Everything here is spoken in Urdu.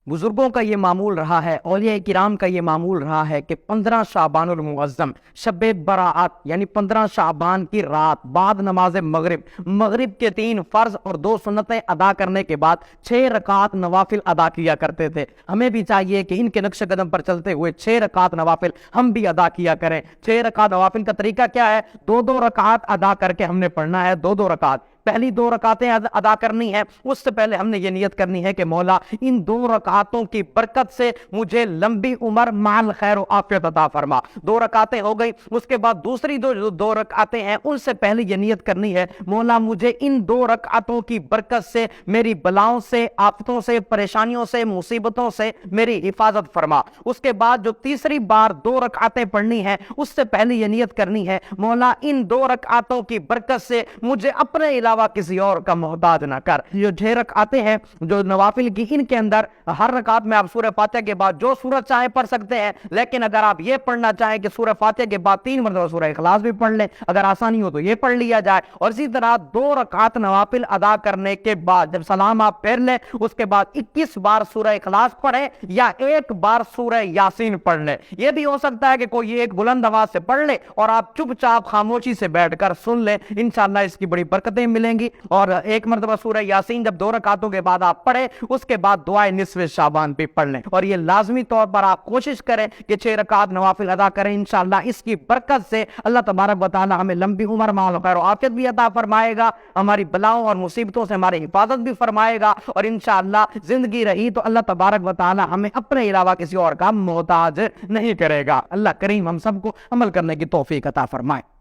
بزرگوں کا یہ معمول رہا ہے، اولیاء کرام کا یہ معمول رہا ہے کہ 15 شعبان المعظم شب براعت یعنی 15 شعبان کی رات بعد نماز مغرب کے 3 فرض اور 2 سنتیں ادا کرنے کے بعد 6 رکعات نوافل ادا کیا کرتے تھے۔ ہمیں بھی چاہیے کہ ان کے نقش قدم پر چلتے ہوئے 6 رکعات نوافل ہم بھی ادا کیا کریں۔ 6 رکعات نوافل کا طریقہ کیا ہے؟ 2 رکعات ادا کر کے ہم نے پڑھنا ہے، 2 رکعات۔ پہلی 2 رکعتیں ادا کرنی ہے، اس سے پہلے ہم نے یہ نیت کرنی ہے کہ مولا ان 2 رکعتوں کی برکت سے مجھے لمبی عمر مال خیر و عافیت عطا فرما۔ 2 رکعتیں ہو گئی، اس کے بعد دوسری 2 رکعتیں ہیں، ان سے پہلے یہ نیت کرنی ہے مولا مجھے ان 2 رکعتوں کی برکت سے میری بلاؤں سے، آفتوں سے، پریشانیوں سے، مصیبتوں سے میری حفاظت فرما۔ اس کے بعد جو تیسری بار 2 رکعتیں پڑھنی ہے، اس سے پہلے یہ نیت کرنی ہے مولا ان 2 رکعتوں کی برکت سے مجھے اپنے علاوہ کسی اور کا محتاج نہ کر۔ جو 6 رکعتیں ہیں جو نوافل کی، ان کے اندر ہر رکعت میں آپ سورہ فاتحہ کے بعد جو سورت چاہیں پڑھ سکتے ہیں، لیکن اگر آپ یہ پڑھنا چاہیں کہ سورہ فاتحہ کے بعد 3 مرتبہ سورہ اخلاص بھی پڑھ لیں، اگر آسانی ہو تو یہ پڑھ لیا جائے۔ اور اسی طرح 2 رکعت نوافل ادا کرنے کے بعد جب سلام آپ پھیر لیں، اس کے بعد 21 بار سورہ اخلاص پڑھیں یا 1 بار سورہ یاسین پڑھ لیں۔ یہ بھی ہو سکتا ہے کہ کوئی ایک بلند آواز سے پڑھ لے اور آپ چپ چاپ خاموشی سے بیٹھ کر سن لیں، انشاءاللہ اس کی بڑی برکتیں ملیں گی۔ اور 1 مرتبہ سورہ یاسین جب 2 رکعتوں کے بعد آپ پڑھیں، اس کے بعد دعائے نصف شعبان بھی پڑھ لیں، اور یہ لازمی طور پر آپ کوشش کریں کہ 6 رکعت نوافل ادا کریں۔ انشاءاللہ اس کی برکت سے اللہ تبارک و تعالی ہمیں لمبی عمر مال خیر و عافیت بھی عطا فرمائے گا، ہماری بلاؤں اور مصیبتوں سے ہماری حفاظت بھی فرمائے گا، اور انشاءاللہ زندگی رہی تو اللہ تبارک و تعالی ہمیں اپنے علاوہ کسی اور کا محتاج نہیں کرے گا۔ اللہ کریم ہم سب کو عمل کرنے کی توفیق عطا فرمائے۔